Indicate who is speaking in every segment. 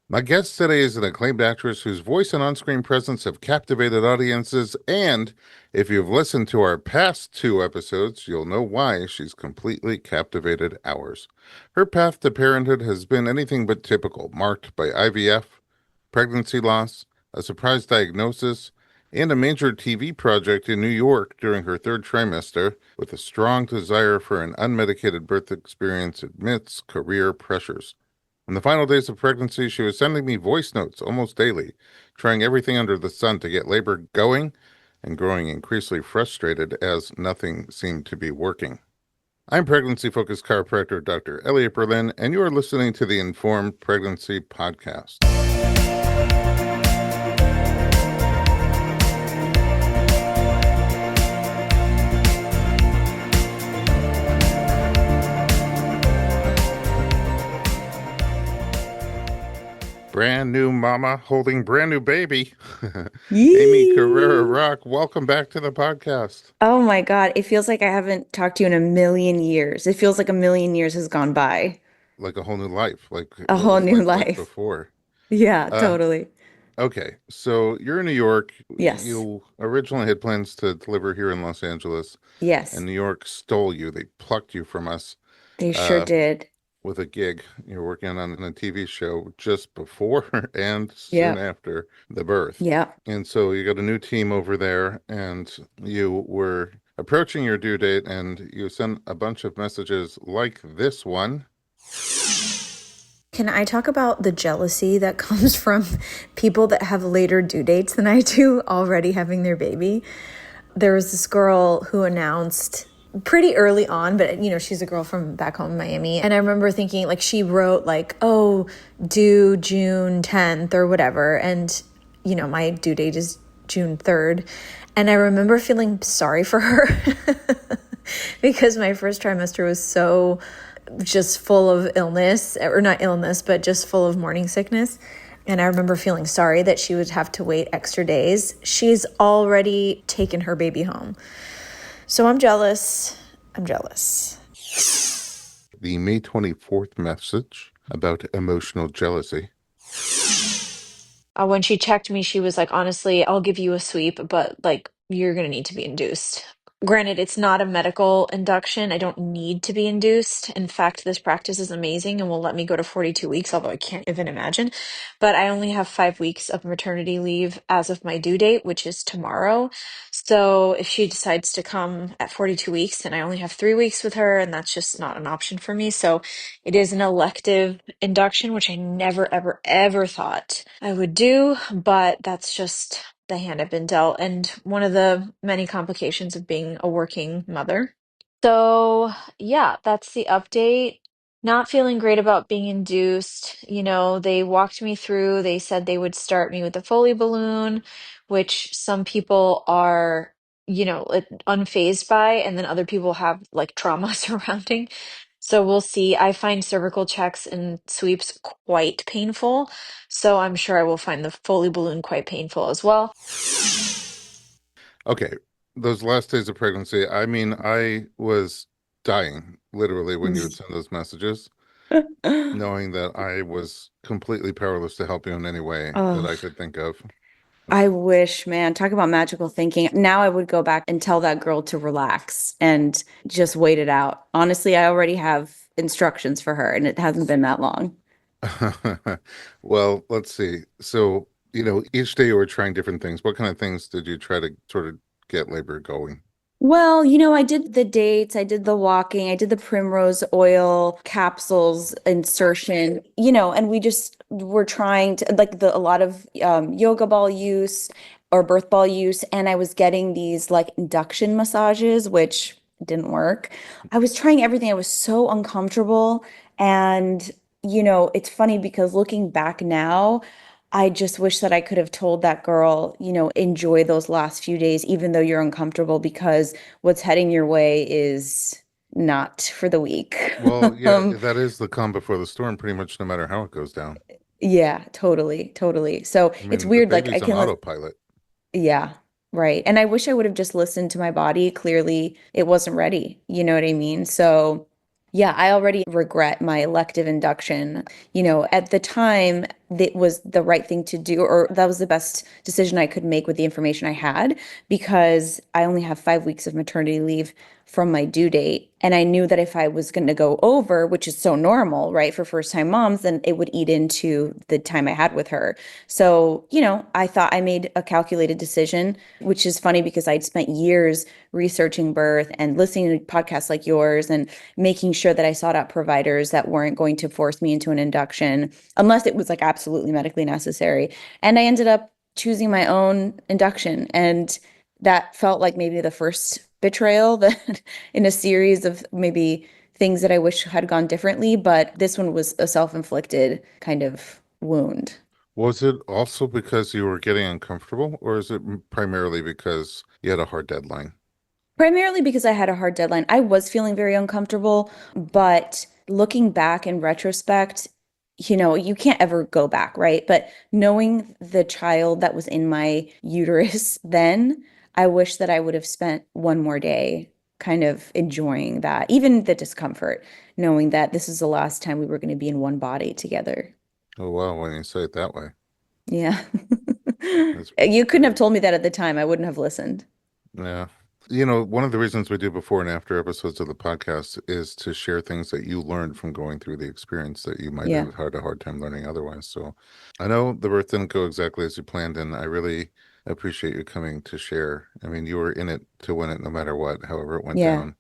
Speaker 1: My guest today is an acclaimed actress whose voice and on-screen presence have captivated audiences, and if you've listened to our past two episodes, you'll know why she's completely captivated ours. Her path to parenthood has been anything but typical, marked by IVF, pregnancy loss, a surprise diagnosis, and a major TV project in New York during her third trimester, with a strong desire for an unmedicated birth experience amidst career pressures. In the final days of pregnancy, she was sending me voice notes almost daily, trying everything under the sun to get labor going and growing increasingly frustrated as nothing seemed to be working. I'm pregnancy focused chiropractor Dr. Elliot Berlin, and you are listening to the Informed Pregnancy Podcast. Brand new mama holding brand new baby. Aimee Carrero
Speaker 2: Yee.
Speaker 1: Rock, welcome back to the podcast.
Speaker 2: Oh my God. It feels like I haven't talked to you in a million years. It feels like a million years has gone by.
Speaker 1: Like a whole new life. Like,
Speaker 2: A
Speaker 1: what
Speaker 2: whole
Speaker 1: was
Speaker 2: new
Speaker 1: life like
Speaker 2: life.
Speaker 1: before?
Speaker 2: Yeah,
Speaker 1: Uh,
Speaker 2: totally.
Speaker 1: okay, so you're in New York.
Speaker 2: Yes.
Speaker 1: You originally had plans to deliver here in Los Angeles, and
Speaker 2: Yes.
Speaker 1: New York stole you. They plucked you from us
Speaker 2: They sure
Speaker 1: uh,
Speaker 2: did.
Speaker 1: with a gig. You're working on a TV show just before and soon
Speaker 2: Yeah.
Speaker 1: after the birth.
Speaker 2: Yeah.
Speaker 1: And so you got a new team over there, and you were approaching your due date, and you sent a bunch of messages like this one.
Speaker 2: Can I talk about the jealousy that comes from people that have later due dates than I do already having their baby? There was this girl who announced pretty early on, but she's a girl from back home in Miami. And I remember thinking, like, she wrote, like, oh, due June 10th or whatever. And, my due date is June 3rd. And I remember feeling sorry for her because my first trimester was so just full of illness, or not illness, but just full of morning sickness. And I remember feeling sorry that she would have to wait extra days. She's already taken her baby home. So I'm jealous. I'm jealous.
Speaker 1: The May 24th message about emotional jealousy.
Speaker 3: When she checked me, she was like, honestly, I'll give you a sweep, but like, you're going to need to be induced. Granted, it's not a medical induction. I don't need to be induced. In fact, this practice is amazing and will let me go to 42 weeks, although I can't even imagine. But I only have 5 weeks of maternity leave as of my due date, which is tomorrow. So if she decides to come at 42 weeks, then I only have 3 weeks with her, and that's just not an option for me. So it is an elective induction, which I never, ever, ever thought I would do, but that's just the hand I've been dealt, and one of the many complications of being a working mother. So, yeah, that's the update. Not feeling great about being induced. They walked me through, they said they would start me with a Foley balloon, which some people are, unfazed by, and then other people have like trauma surrounding. So we'll see. I find cervical checks and sweeps quite painful, so I'm sure I will find the Foley balloon quite painful as well.
Speaker 1: Okay, those last days of pregnancy, I mean, I was dying literally when you would send those messages, knowing that I was completely powerless to help you in any way that I
Speaker 2: Oh,
Speaker 1: could think of.
Speaker 2: I wish, man. Talk about magical thinking. Now I would go back and tell that girl to relax and just wait it out. Honestly, I already have instructions for her, and it hasn't been that long.
Speaker 1: Well, let's see. So, each day you were trying different things. What kind of things did you try to sort of get labor going?
Speaker 2: Well, I did the dates, I did the walking, I did the primrose oil capsules insertion, and we just were trying to like a lot of yoga ball use or birth ball use, and I was getting these like induction massages, which didn't work. I was trying everything. I was so uncomfortable, and it's funny because looking back now, I just wish that I could have told that girl, enjoy those last few days, even though you're uncomfortable, because what's heading your way is not for the weak.
Speaker 1: Well, yeah,
Speaker 2: Um,
Speaker 1: that is the calm before the storm, pretty much no matter how it goes down.
Speaker 2: yeah, totally, totally. So
Speaker 1: I
Speaker 2: it's
Speaker 1: mean, the
Speaker 2: weird, like I
Speaker 1: baby's on
Speaker 2: can,
Speaker 1: autopilot.
Speaker 2: yeah, right. And I wish I would have just listened to my body. Clearly, it wasn't ready. You know what I mean? So, Yeah, I already regret my elective induction. At the time, it was the right thing to do, or that was the best decision I could make with the information I had, because I only have 5 weeks of maternity leave from my due date. And I knew that if I was going to go over, which is so normal, right, for first time moms, then it would eat into the time I had with her. So, I thought I made a calculated decision, which is funny because I'd spent years researching birth and listening to podcasts like yours and making sure that I sought out providers that weren't going to force me into an induction unless it was like absolutely medically necessary. And I ended up choosing my own induction. And that felt like maybe the first betrayal that in a series of maybe things that I wish had gone differently. But this one was a self-inflicted kind of wound.
Speaker 1: Was it also because you were getting uncomfortable, or is it primarily because you had a hard deadline?
Speaker 2: Primarily because I had a hard deadline. I was feeling very uncomfortable, but looking back in retrospect, you can't ever go back, right? But knowing the child that was in my uterus then, I wish that I would have spent one more day kind of enjoying that, even the discomfort, knowing that this is the last time we were going to be in one body together.
Speaker 1: Oh, wow, when you say it that way,
Speaker 2: Yeah.
Speaker 1: that's
Speaker 2: You couldn't have
Speaker 1: great.
Speaker 2: told me that at the time. I wouldn't have listened.
Speaker 1: Yeah. One of the reasons we do before and after episodes of the podcast is to share things that you learned from going through the experience that you might
Speaker 2: Yeah.
Speaker 1: have had a hard time learning otherwise. So I know the birth didn't go exactly as you planned, and I really appreciate you coming to share. I mean, you were in it to win it no matter what, however it went
Speaker 2: Yeah.
Speaker 1: down.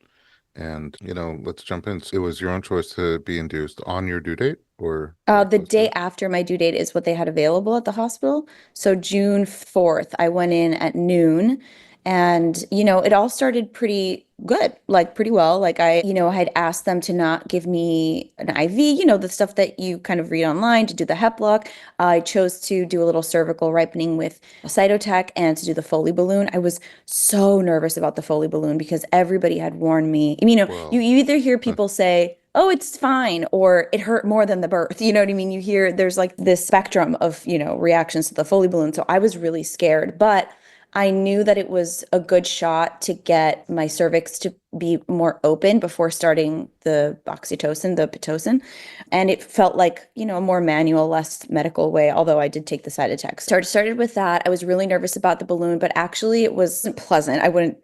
Speaker 1: And, let's jump in. So it was your own choice to be induced on your due date or very
Speaker 2: The
Speaker 1: close
Speaker 2: day
Speaker 1: to?
Speaker 2: after my due date is what they had available at the hospital. So June 4th, I went in at noon and, it all started pretty good, like pretty well. Like I had asked them to not give me an IV, the stuff that you kind of read online to do the hep lock. I chose to do a little cervical ripening with a cytotech and to do the Foley balloon. I was so nervous about the Foley balloon because everybody had warned me.
Speaker 1: Well,
Speaker 2: You either hear people say, oh, it's fine, or it hurt more than the birth. You know what I mean? You hear there's like this spectrum of, reactions to the Foley balloon. So I was really scared, but I knew that it was a good shot to get my cervix to be more open before starting the oxytocin, the Pitocin. And it felt like, a more manual, less medical way, although I did take the side effects. Started with that. I was really nervous about the balloon, but actually it was pleasant. I wouldn't,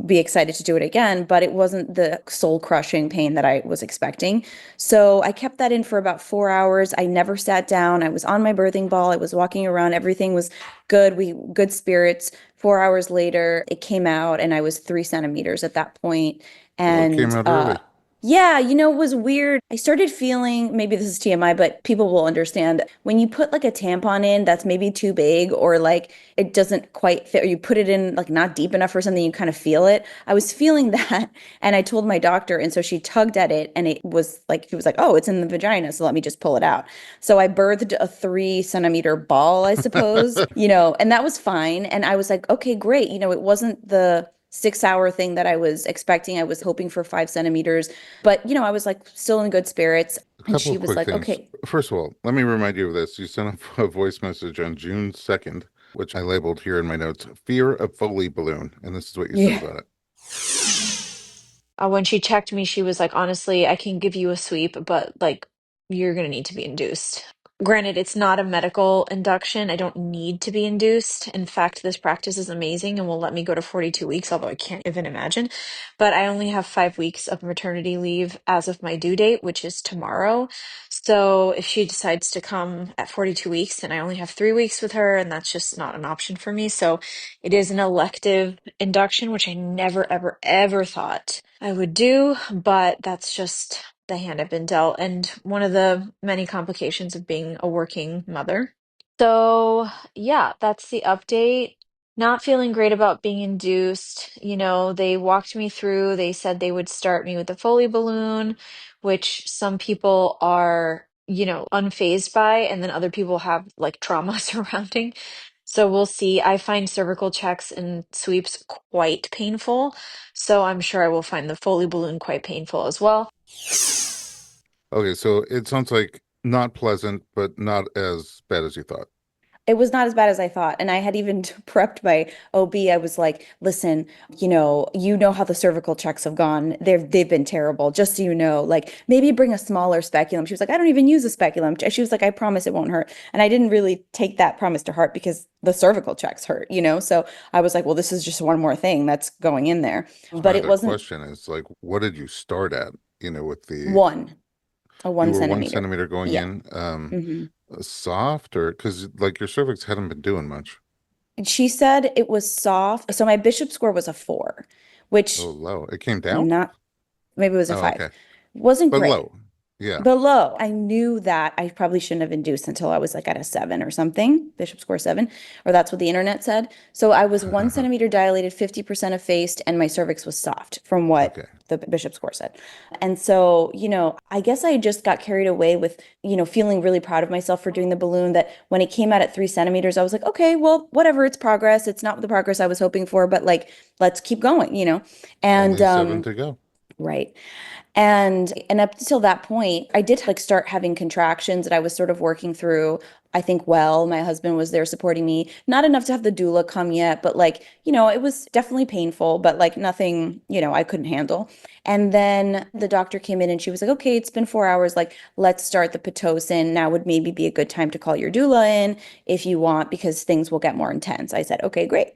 Speaker 2: be excited to do it again, but it wasn't the soul crushing pain that I was expecting. So I kept that in for about 4 hours. I never sat down. I was on my birthing ball. I was walking around. Everything was good. Good spirits. 4 hours later, it came out, and I was 3 centimeters at that point.
Speaker 1: well, it came
Speaker 2: And
Speaker 1: out early.
Speaker 2: yeah, it was weird. I started feeling, maybe this is TMI, but people will understand when you put like a tampon in that's maybe too big or like it doesn't quite fit, or you put it in like not deep enough or something, you kind of feel it. I was feeling that. And I told my doctor. And so she tugged at it and it was like, he was like, oh, it's in the vagina. So let me just pull it out. So I birthed a 3 centimeter ball, I suppose, and that was fine. And I was like, okay, great. It wasn't the 6 hour thing that I was expecting. I was hoping for 5 centimeters. But, I was like still in good spirits.
Speaker 1: A
Speaker 2: And
Speaker 1: couple
Speaker 2: she
Speaker 1: of
Speaker 2: was
Speaker 1: quick
Speaker 2: like,
Speaker 1: things.
Speaker 2: okay,
Speaker 1: First of all, let me remind you of this. You sent a voice message on June 2nd, which I labeled here in my notes, Fear of Foley Balloon. And this is what you said
Speaker 2: yeah,
Speaker 1: about it.
Speaker 3: When she checked me, she was like, honestly, I can give you a sweep, but like, you're going to need to be induced. Granted, it's not a medical induction. I don't need to be induced. In fact, this practice is amazing and will let me go to 42 weeks, although I can't even imagine. But I only have 5 weeks of maternity leave as of my due date, which is tomorrow. So if she decides to come at 42 weeks, then I only have 3 weeks with her, and that's just not an option for me. So it is an elective induction, which I never, ever, ever thought I would do, but that's just the hand I've been dealt, and one of the many complications of being a working mother. So, yeah, that's the update. Not feeling great about being induced. They walked me through, they said they would start me with a Foley balloon, which some people are, unfazed by, and then other people have like trauma surrounding. So we'll see. I find cervical checks and sweeps quite painful. So I'm sure I will find the Foley balloon quite painful as well.
Speaker 1: Okay, so it sounds like not pleasant, but not as bad as you thought.
Speaker 4: It was not as bad as I thought. And I had even prepped my OB. I was like, listen, you know how the cervical checks have gone. They've been terrible. Just so you know, like maybe bring a smaller speculum. She was like, I don't even use a speculum. She was like, I promise it won't hurt. And I didn't really take that promise to heart because the cervical checks hurt. So I was like, well, this is just one more thing that's going in there.
Speaker 1: So
Speaker 4: But
Speaker 1: my
Speaker 4: it
Speaker 1: other
Speaker 4: wasn't
Speaker 1: question is like, what did you start at? With the
Speaker 4: one, a
Speaker 1: you
Speaker 4: one
Speaker 1: were one
Speaker 4: centimeter.
Speaker 1: centimeter going
Speaker 4: Yeah.
Speaker 1: in,
Speaker 4: hmm
Speaker 1: soft or because like your cervix hadn't been doing much.
Speaker 4: She said it was soft. So my bishop score was a 4,
Speaker 1: Oh,
Speaker 4: which
Speaker 1: low. It came down?
Speaker 4: not, maybe it was a
Speaker 1: Oh,
Speaker 4: 5.
Speaker 1: okay.
Speaker 4: Wasn't
Speaker 1: But
Speaker 4: great.
Speaker 1: low. Yeah.
Speaker 4: Below, I knew that I probably shouldn't have induced until I was like at a 7 or something, bishop score 7, or that's what the internet said. So I was 1 centimeter dilated, 50% effaced, and my cervix was soft from what
Speaker 1: Okay.
Speaker 4: the bishop score said. And so, I guess I just got carried away with, feeling really proud of myself for doing the balloon that when it came out at 3 centimeters, I was like, okay, well, whatever, it's progress. It's not the progress I was hoping for, but like, let's keep going. And,
Speaker 1: Only seven to go.
Speaker 4: right. And up until that point, I did like start having contractions that I was sort of working through. I think my husband was there supporting me. Not enough to have the doula come yet, but like, it was definitely painful, but like nothing, I couldn't handle. And then the doctor came in and she was like, okay, it's been 4 hours. Like, let's start the Pitocin. Now would maybe be a good time to call your doula in if you want, because things will get more intense. I said, okay, great.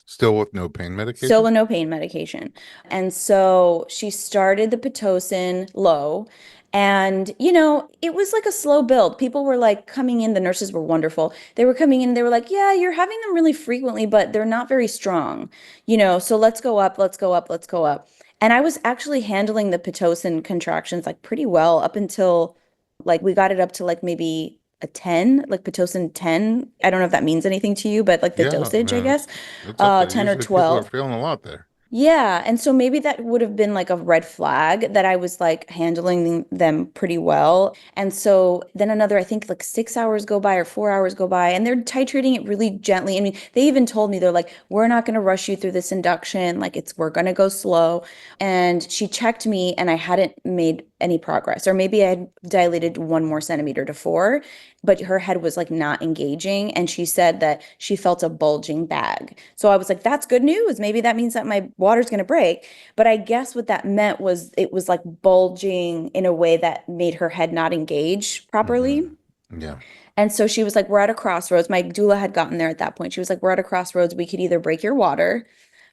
Speaker 1: Still with no pain
Speaker 4: Still
Speaker 1: medication?
Speaker 4: a no pain medication. And so she started the Pitocin low. And, it was like a slow build. People were like coming in, the nurses were wonderful. They were coming in, they were like, yeah, you're having them really frequently, but they're not very strong, so let's go up, let's go up, let's go up. And I was actually handling the Pitocin contractions like pretty well up until like we got it up to like maybe a 10, like Pitocin 10. I don't know if that means anything to you, but like the
Speaker 1: Yeah,
Speaker 4: dosage, I
Speaker 1: no,
Speaker 4: guess,
Speaker 1: it's up there.
Speaker 4: 10 or
Speaker 1: Usually people are
Speaker 4: 12.
Speaker 1: feeling a lot there.
Speaker 4: Yeah, and so maybe that would have been like a red flag that I was like handling them pretty well. And so then I think like 6 hours go by or 4 hours go by, and they're titrating it really gently. I mean, they even told me they're like, we're not going to rush you through this induction. Like we're going to go slow. And she checked me and I hadn't made any progress, or maybe I had dilated 1 more centimeter to 4, but her head was like not engaging. And she said that she felt a bulging bag. So I was like, that's good news. Maybe that means that my water's going to break. But I guess what that meant was it was like bulging in a way that made her head not engage
Speaker 1: Hmm.
Speaker 4: properly.
Speaker 1: Yeah.
Speaker 4: And so she was like, we're at a crossroads. My doula had gotten there at that point. She was like, we're at a crossroads. We could either break your water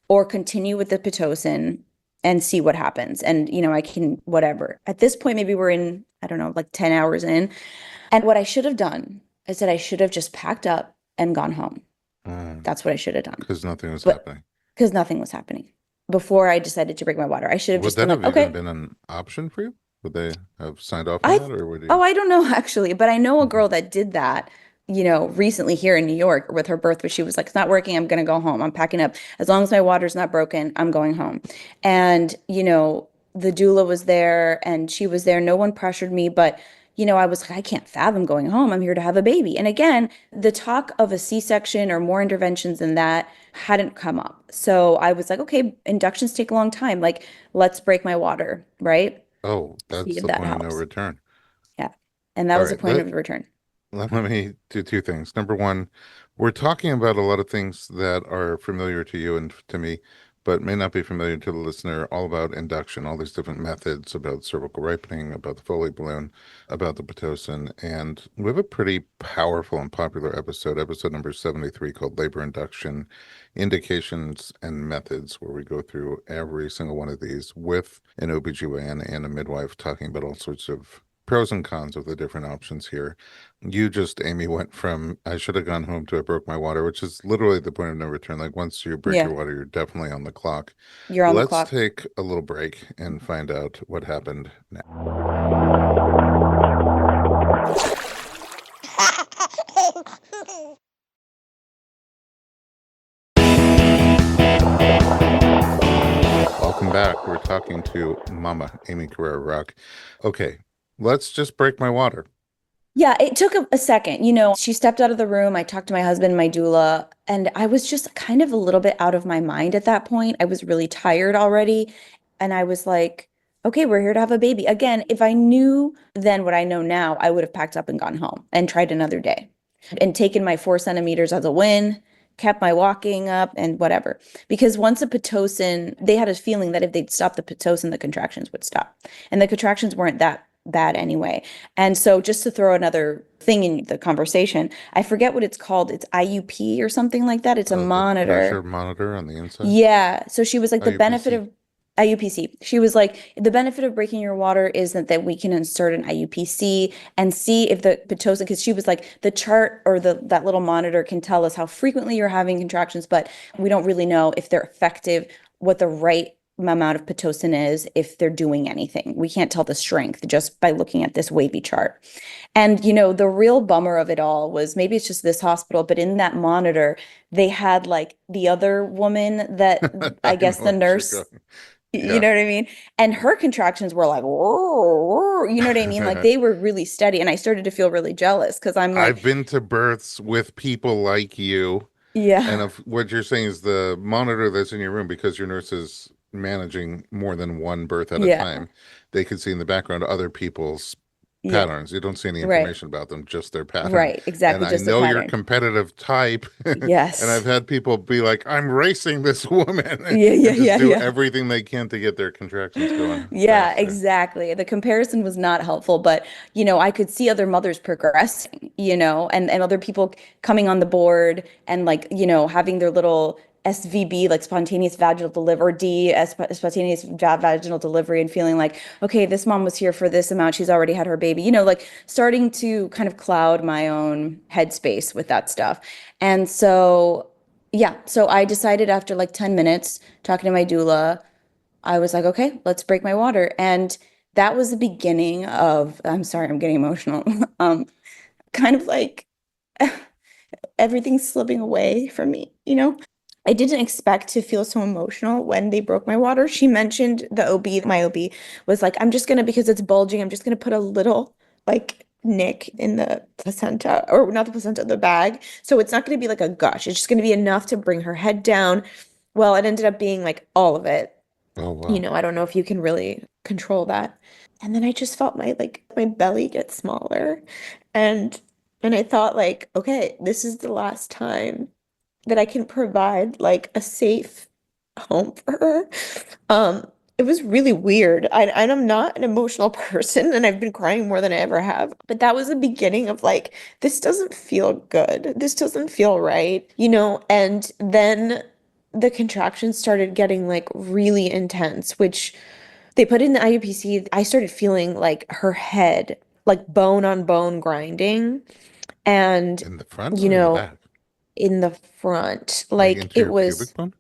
Speaker 4: or continue with the Pitocin and see what happens. And, I can, whatever. At this point, maybe we're in, I don't know, like 10 hours in. And what I should have done is that I should have just packed up and gone home. That's what I should have done.
Speaker 1: Because nothing was
Speaker 4: But
Speaker 1: happening.
Speaker 4: because nothing was happening before I decided to break my water, I should have
Speaker 1: Would
Speaker 4: just been
Speaker 1: that
Speaker 4: like,
Speaker 1: have even
Speaker 4: okay,
Speaker 1: been an option for you? Would they have signed off on
Speaker 4: I,
Speaker 1: that, or would
Speaker 4: oh,
Speaker 1: you?
Speaker 4: I don't know actually, but I know a
Speaker 1: Mhm.
Speaker 4: girl that did that, recently here in New York with her birth, where she was like, it's not working. I'm going to go home. I'm packing up. As long as my water's not broken, I'm going home. And, the doula was there and she was there. No one pressured me, but I was like, I can't fathom going home. I'm here to have a baby. And again, the talk of a C-section or more interventions than that hadn't come up. So I was like, okay, inductions take a long time. Like, let's break my water, right?
Speaker 1: Oh,
Speaker 4: See
Speaker 1: that's
Speaker 4: if
Speaker 1: the
Speaker 4: that
Speaker 1: point of no
Speaker 4: helps.
Speaker 1: return.
Speaker 4: Yeah. And that
Speaker 1: All
Speaker 4: was the
Speaker 1: right.
Speaker 4: point of the return.
Speaker 1: Let me do two things. Number one, we're talking about a lot of things that are familiar to you and to me, but may not be familiar to the listener, all about induction, all these different methods about cervical ripening, about the Foley balloon, about the Pitocin. And we have a pretty powerful and popular episode number 73, called Labor Induction, Indications and Methods, where we go through every single one of these with an OBGYN and a midwife, talking about all sorts of pros and cons of the different options here. You just, Aimee, went from I should have gone home to I broke my water, which is literally the point of no return. Like once you break your
Speaker 4: Yeah.
Speaker 1: water, you're definitely on the clock.
Speaker 4: You're on the
Speaker 1: Let's
Speaker 4: clock.
Speaker 1: take a little break and find out what happened now. Welcome back. We're talking to Mama Aimee Carrero Rock. Okay, let's just break my water.
Speaker 4: Yeah, it took a second. She stepped out of the room. I talked to my husband, my doula, and I was just kind of a little bit out of my mind at that point. I was really tired already. And I was like, okay, we're here to have a baby. Again, if I knew then what I know now, I would have packed up and gone home and tried another day. and taken my 4 centimeters as a win, kept my walking up and whatever. Because once a Pitocin, they had a feeling that if they'd stop the Pitocin, the contractions would stop. And the contractions weren't that bad anyway. And so just to throw another thing in the conversation, I forget what it's called. It's IUP or something like that. It's a
Speaker 1: The pressure
Speaker 4: monitor.
Speaker 1: monitor on the inside.
Speaker 4: Yeah. So she was like, the benefit
Speaker 1: IUPC.
Speaker 4: of IUPC. She was like, the benefit of breaking your water is that we can insert an IUPC and see if the Pitocin, because she was like, the chart or that little monitor can tell us how frequently you're having contractions, but we don't really know if they're effective, what the right amount of Pitocin is, if they're doing anything. We can't tell the strength just by looking at this wavy chart. And, the real bummer of it all was, maybe it's just this hospital, but in that monitor, they had like the other woman that I
Speaker 1: I know
Speaker 4: guess the
Speaker 1: where you're
Speaker 4: nurse,
Speaker 1: going.
Speaker 4: you
Speaker 1: Yeah.
Speaker 4: know what I mean? And her contractions were like, whoa, whoa, you know what I mean? Like they were really steady. And I started to feel really jealous because I'm like,
Speaker 1: I've been to births with people like you. And
Speaker 4: yeah,
Speaker 1: if what you're saying is the monitor that's in your room, because your nurse is managing more than one birth at a
Speaker 4: yeah,
Speaker 1: time, they could see in the background other people's
Speaker 4: yeah,
Speaker 1: patterns. You don't see any
Speaker 4: right,
Speaker 1: information about them, just their pattern.
Speaker 4: right,
Speaker 1: And
Speaker 4: exactly.
Speaker 1: I
Speaker 4: Just the
Speaker 1: know you're
Speaker 4: pattern.
Speaker 1: competitive type, and I've
Speaker 4: Yes.
Speaker 1: had people be like, "I'm racing this woman,"
Speaker 4: Yeah, yeah,
Speaker 1: and just
Speaker 4: yeah,
Speaker 1: do
Speaker 4: yeah.
Speaker 1: everything they can to get their contractions going
Speaker 4: Yeah,
Speaker 1: faster.
Speaker 4: exactly. The comparison was not helpful, but I could see other mothers progressing, and other people coming on the board and like, having their little SVB, like spontaneous vaginal delivery, or spontaneous vaginal delivery, and feeling like, okay, this mom was here for this amount, she's already had her baby, like starting to kind of cloud my own headspace with that stuff. And so, yeah, so I decided after like 10 minutes talking to my doula, I was like, okay, let's break my water. And that was the beginning of, I'm sorry, I'm getting emotional. Kind of like everything's slipping away from me. I didn't expect to feel so emotional when they broke my water. She mentioned the OB, my OB was like, I'm just gonna, because it's bulging, I'm just gonna put a little like nick in the placenta, or not the placenta, the bag. So it's not gonna be like a gush. It's just gonna be enough to bring her head down. Well, it ended up being like all of it.
Speaker 1: Oh wow.
Speaker 4: I don't know if you can really control that. And then I just felt my belly get smaller. And I thought like, okay, this is the last time that I can provide like a safe home for her. It was really weird. And I'm not an emotional person, and I've been crying more than I ever have. But that was the beginning of like, this doesn't feel good. This doesn't feel right. And then the contractions started getting like really intense, which they put in the IUPC. I started feeling like her head, like bone on bone grinding. And,
Speaker 1: In the front
Speaker 4: you
Speaker 1: or in the
Speaker 4: know,
Speaker 1: back?
Speaker 4: in the front,
Speaker 1: Like
Speaker 4: like
Speaker 1: into
Speaker 4: it
Speaker 1: your pubic
Speaker 4: was,
Speaker 1: bone?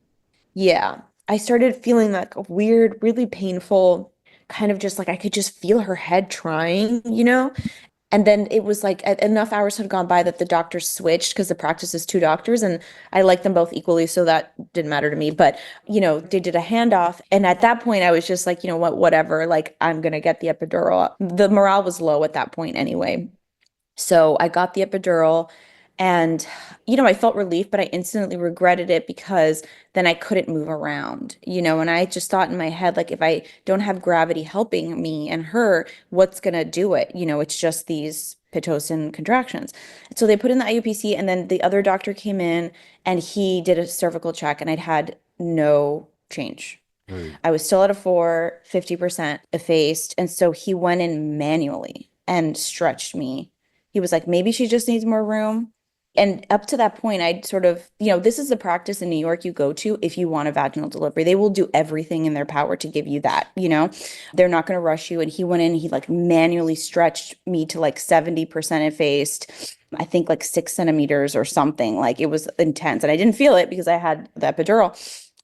Speaker 4: yeah. I started feeling like a weird, really painful, kind of just like I could just feel her head trying. And then it was like enough hours had gone by that the doctors switched, because the practice is two doctors and I like them both equally, so that didn't matter to me. But, they did a handoff. And at that point, I was just like, you know what, whatever, like I'm gonna get the epidural. The morale was low at that point anyway. So I got the epidural and, I felt relief, but I instantly regretted it because then I couldn't move around. And I just thought in my head, like, if I don't have gravity helping me and her, what's going to do it? It's just these Pitocin contractions. So they put in the IUPC, and then the other doctor came in and he did a cervical check, and I'd had no change.
Speaker 1: Right.
Speaker 4: I was still at a 4, 50% effaced. And so he went in manually and stretched me. He was like, maybe she just needs more room. And up to that point, I'd sort of, this is the practice in New York you go to if you want a vaginal delivery. They will do everything in their power to give you that. They're not going to rush you. And he went in, he like manually stretched me to like 70% effaced, I think like 6 centimeters or something. Like it was intense. And I didn't feel it because I had the epidural.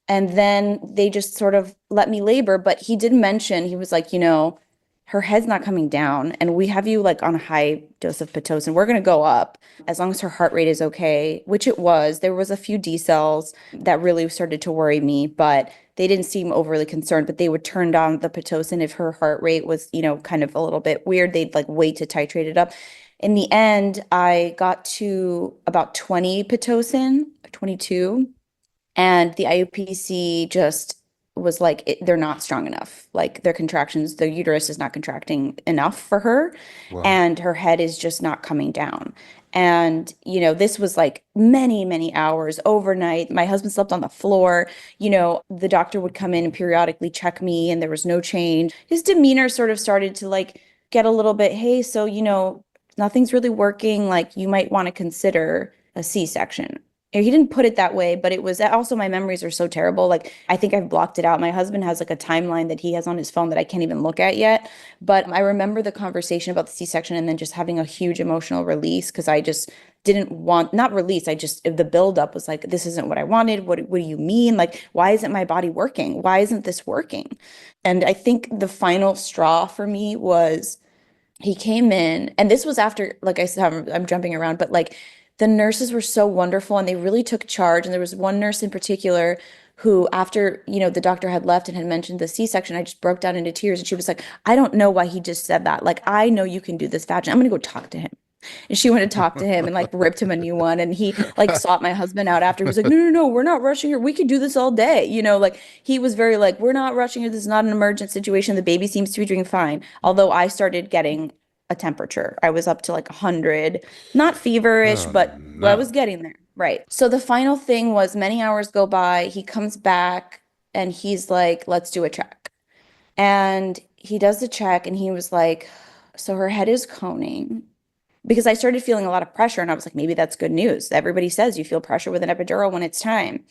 Speaker 4: And then they just sort of let me labor. But he did mention, he was like, her head's not coming down, and we have you like on a high dose of Pitocin. We're going to go up as long as her heart rate is okay, which it was. There was a few D cells that really started to worry me, but they didn't seem overly concerned. But they would turn down the Pitocin if her heart rate was, kind of a little bit weird. They'd like wait to titrate it up. In the end, I got to about 20 Pitocin, 22. And the IUPC just was like, they're not strong enough. Like their contractions, the uterus is not contracting enough for her,
Speaker 1: Wow.
Speaker 4: and her head is just not coming down. And, this was like many, many hours overnight. My husband slept on the floor. The doctor would come in and periodically check me, and there was no change. His demeanor sort of started to like get a little bit, hey, so, nothing's really working. Like, you might want to consider a C-section. He didn't put it that way, but it was also, my memories are so terrible. Like, I think I've blocked it out. My husband has like a timeline that he has on his phone that I can't even look at yet. But I remember the conversation about the C-section and then just having a huge emotional release because I just didn't want, not release, the buildup was like, this isn't what I wanted. What do you mean? Like, why isn't my body working? Why isn't this working? And I think the final straw for me was he came in, and this was after, like I said, I'm jumping around, but like the nurses were so wonderful and they really took charge. And there was one nurse in particular who, after, the doctor had left and had mentioned the C-section, I just broke down into tears. And she was like, I don't know why he just said that. Like, I know you can do this vaginally. I'm going to go talk to him. And she went to talk to him and like ripped him a new one. And he like sought my husband out after. He was like, no, no, no, we're not rushing her. We could do this all day. Like he was very like, we're not rushing her. This is not an emergent situation. The baby seems to be doing fine. Although I started getting a temperature. I was up to like 100, not feverish,
Speaker 1: Oh,
Speaker 4: but I was
Speaker 1: no.
Speaker 4: getting there. Right. So the final thing was many hours go by. He comes back and he's like, let's do a check. And he does the check and he was like, so her head is coning because I started feeling a lot of pressure and I was like, maybe that's good news. Everybody says you feel pressure with an epidural when it's time.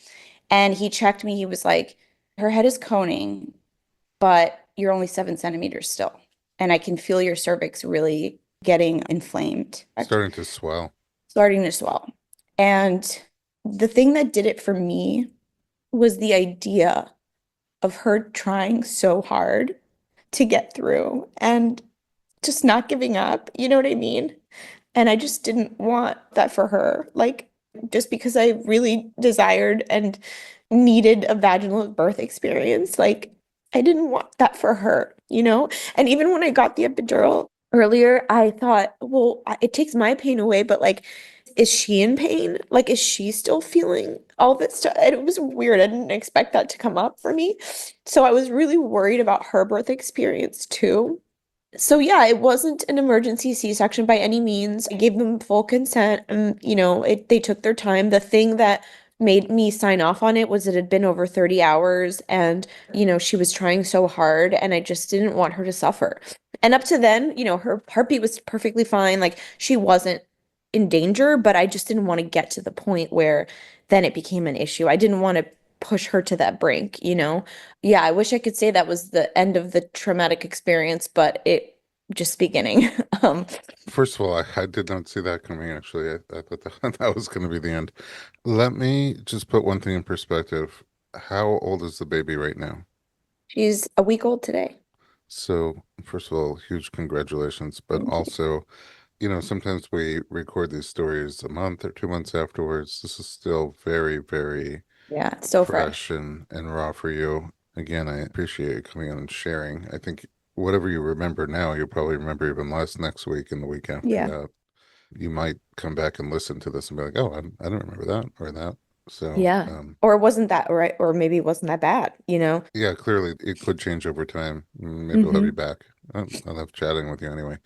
Speaker 4: And he checked me. He was like, her head is coning, but you're only 7 centimeters still. And I can feel your cervix really getting inflamed,
Speaker 1: Starting to swell.
Speaker 4: starting to swell. And the thing that did it for me was the idea of her trying so hard to get through and just not giving up. You know what I mean? And I just didn't want that for her. Like, just because I really desired and needed a vaginal birth experience, like, I didn't want that for her. And even when I got the epidural earlier, I thought, well, it takes my pain away, but like, is she in pain? Like, is she still feeling all this stuff? And it was weird. I didn't expect that to come up for me. So I was really worried about her birth experience too. So yeah, it wasn't an emergency C-section by any means. I gave them full consent and they took their time. The thing that made me sign off on it was it had been over 30 hours and she was trying so hard and I just didn't want her to suffer. And up to then, her heartbeat was perfectly fine. Like she wasn't in danger, but I just didn't want to get to the point where then it became an issue. I didn't want to push her to that brink. Yeah, I wish I could say that was the end of the traumatic experience, but it just beginning. Um,
Speaker 1: First of all, I did not see that coming, actually. I thought that, that was going to be the end. Let me just put one thing in perspective. How old is the baby right now?
Speaker 4: she's a week old today.
Speaker 1: So, first of all, huge congratulations. But
Speaker 4: Thank you.
Speaker 1: also, sometimes we record these stories a month or 2 months afterwards. This is still very, very
Speaker 4: Yeah, it's so fresh.
Speaker 1: fresh and raw for you. Again, I appreciate you coming on and sharing. I think whatever you remember now, you'll probably remember even less next week and the week after
Speaker 4: Yeah.
Speaker 1: that. You might come back and listen to this and be like, oh, I don't remember that or that. So,
Speaker 4: Yeah. Or it wasn't that right, or maybe it wasn't that bad.
Speaker 1: yeah, clearly it could change over time. Maybe we'll have you
Speaker 4: Hmm.
Speaker 1: back. I love chatting with you anyway.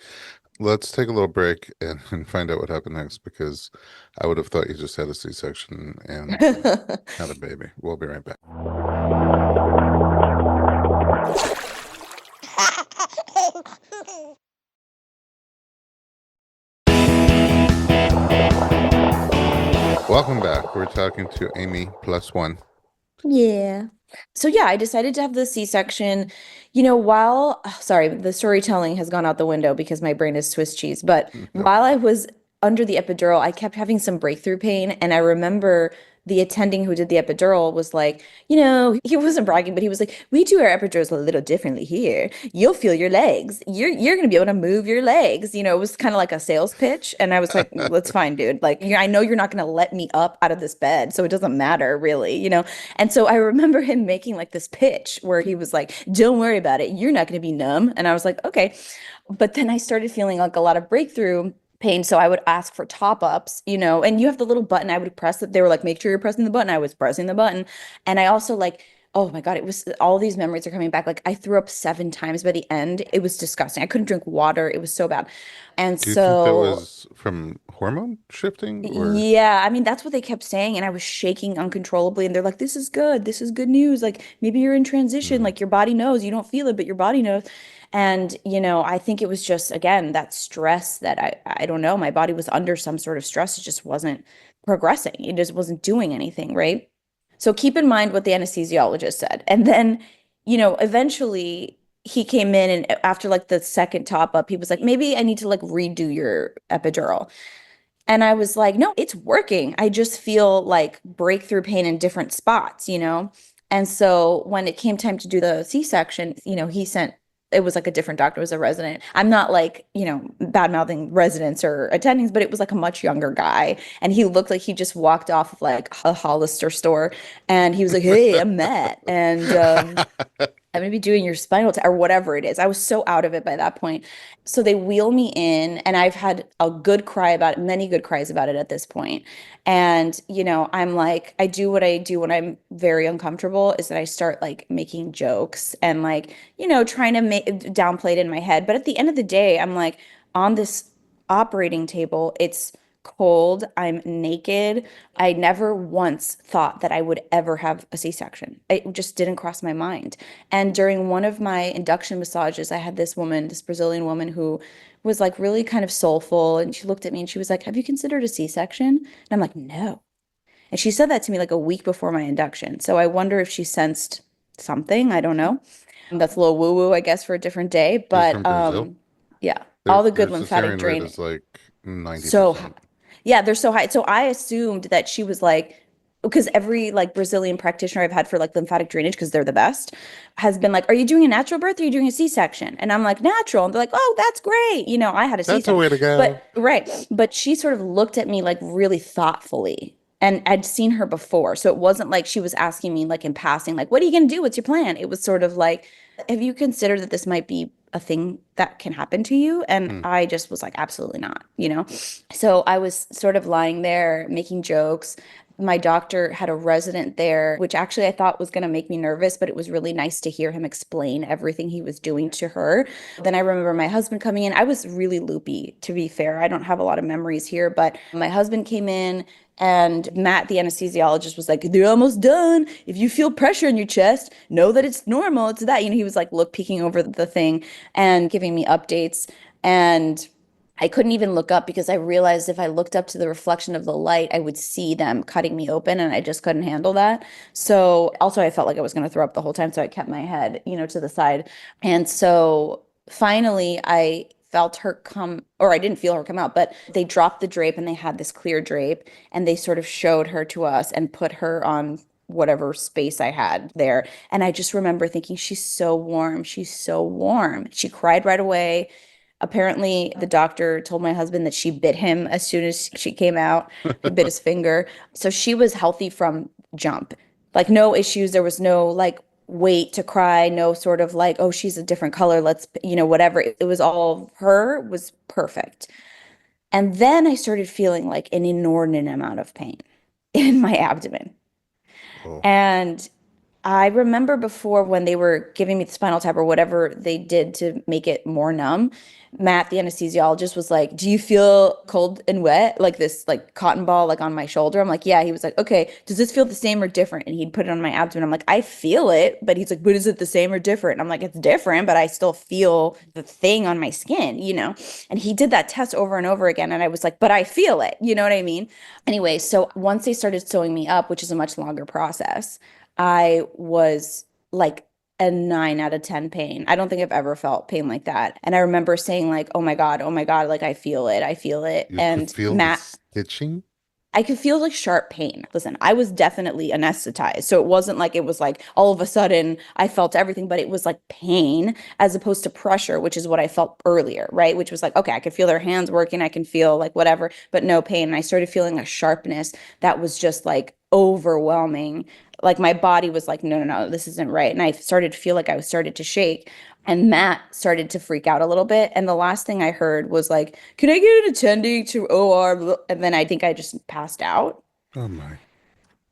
Speaker 1: Let's take a little break and find out what happened next because I would have thought you just had a C-section and had a baby. We'll be right back. Welcome back. We're talking to Aimee plus one.
Speaker 4: Yeah. So yeah, I decided to have the C-section. Sorry, the storytelling has gone out the window because my brain is Swiss cheese. But
Speaker 1: No,
Speaker 4: while I was under the epidural, I kept having some breakthrough pain. And I remember the attending who did the epidural was like, he wasn't bragging, but he was like, we do our epidurals a little differently here. You'll feel your legs. You're gonna be able to move your legs. It was kind of like a sales pitch. And I was like, that's fine, dude. Like, I know you're not gonna let me up out of this bed, so it doesn't matter really. And so I remember him making like this pitch where he was like, don't worry about it. You're not going to be numb. And I was like, okay. But then I started feeling like a lot of breakthrough pain. So I would ask for top ups, and you have the little button I would press it. They were like, make sure you're pressing the button. I was pressing the button. And I also like Oh my God, it was all these memories are coming back. Like I threw up 7 times by the end. It was disgusting. I couldn't drink water. It was so bad. And
Speaker 1: Do you think that
Speaker 4: so
Speaker 1: was from hormone shifting or?
Speaker 4: yeah, I mean, that's what they kept saying. And I was shaking uncontrollably. And they're like, this is good. This is good news. Like, maybe you're in transition.
Speaker 1: Mm,
Speaker 4: Like, your body knows. You don't feel it, but your body knows. And, I think it was just, again, that stress that I don't know. My body was under some sort of stress. It just wasn't progressing. It just wasn't doing anything, right? So keep in mind what the anesthesiologist said. And then, eventually he came in and after like the second top up, he was like, maybe I need to like redo your epidural. And I was like, no, it's working. I just feel like breakthrough pain in different spots. And so when it came time to do the C-section, he sent, it was like a different doctor, it was a resident. I'm not like, bad mouthing residents or attendings, but it was like a much younger guy. And he looked like he just walked off of like a Hollister store. And he was like, hey, I'm Matt. And I'm gonna be doing your spinal tap or whatever it is. I was so out of it by that point. So they wheel me in, and I've had a good cry about it, many good cries about it at this point. And, I'm like, I do what I do when I'm very uncomfortable is that I start like making jokes and like, trying to make downplay it in my head. But at the end of the day, I'm like on this operating table, it's cold, I'm naked. I never once thought that I would ever have a C-section. It just didn't cross my mind. And during one of my induction massages, I had this woman, this Brazilian woman who was like really kind of soulful. And she looked at me and she was like, have you considered a C-section? And I'm like, no. And she said that to me like a week before my induction. So I wonder if she sensed something. I don't know. That's a little woo-woo, I guess, for a different day.
Speaker 1: She's
Speaker 4: But
Speaker 1: from Brazil.
Speaker 4: yeah,
Speaker 1: Their
Speaker 4: all the
Speaker 1: their
Speaker 4: good lymphatic
Speaker 1: cesarean rate
Speaker 4: drain.
Speaker 1: is like
Speaker 4: So
Speaker 1: 90%.
Speaker 4: yeah, they're so high. So I assumed that she was like, because every like Brazilian practitioner I've had for like lymphatic drainage, because they're the best, has been like, are you doing a natural birth or are you doing a C-section? And I'm like, natural. And they're like, oh, that's great. I had a
Speaker 1: That's a
Speaker 4: C-section.
Speaker 1: way to go.
Speaker 4: But right. But she sort of looked at me like really thoughtfully. And I'd seen her before. So it wasn't like she was asking me like in passing, like, what are you going to do? What's your plan? It was sort of like, have you considered that this might be a thing that can happen to you? And
Speaker 1: Hmm.
Speaker 4: I just was like, absolutely not. So I was sort of lying there making jokes. My doctor had a resident there, which actually I thought was going to make me nervous, but it was really nice to hear him explain everything he was doing to her. Then I remember my husband coming in. I was really loopy, to be fair. I don't have a lot of memories here, but my husband came in and Matt, the anesthesiologist, was like, they're almost done. If you feel pressure in your chest, know that it's normal. It's that. He was like, look, peeking over the thing and giving me updates. And I couldn't even look up because I realized if I looked up to the reflection of the light, I would see them cutting me open and I just couldn't handle that. So also I felt like I was going to throw up the whole time. So I kept my head, to the side. And so finally I felt her come, or I didn't feel her come out, but they dropped the drape and they had this clear drape and they sort of showed her to us and put her on whatever space I had there. And I just remember thinking, she's so warm. She's so warm. She cried right away. Apparently, the doctor told my husband that she bit him as soon as she came out. He bit his finger. So she was healthy from jump. Like no issues. There was no like wait to cry, no sort of like, oh, she's a different color. Let's, whatever. It was all her was perfect. And then I started feeling like an inordinate amount of pain in my abdomen.
Speaker 1: Oh,
Speaker 4: And I remember before when they were giving me the spinal tap or whatever they did to make it more numb, Matt, the anesthesiologist, was like, do you feel cold and wet? Like this like cotton ball like on my shoulder. I'm like, yeah. He was like, okay, does this feel the same or different? And he'd put it on my abdomen. I'm like, I feel it, but he's like, but is it the same or different? And I'm like, it's different, but I still feel the thing on my skin. And he did that test over and over again. And I was like, but I feel it. You know what I mean? Anyway, so once they started sewing me up, which is a much longer process, I was like a 9 out of 10 pain. I don't think I've ever felt pain like that. And I remember saying like, oh my God, like I feel it. I feel it.
Speaker 1: you could
Speaker 4: And
Speaker 1: feel the
Speaker 4: Matt,
Speaker 1: stitching?
Speaker 4: I could feel like sharp pain. Listen, I was definitely anesthetized. So it wasn't like it was like all of a sudden I felt everything, but it was like pain as opposed to pressure, which is what I felt earlier, right? Which was like, okay, I could feel their hands working, I can feel like whatever, but no pain. And I started feeling a sharpness that was just like overwhelming. Like my body was like, no, no, no, this isn't right. And I started to feel like I was started to shake. And Matt started to freak out a little bit. And the last thing I heard was like, can I get an attending to OR? And then I think I just passed out.
Speaker 1: Oh my.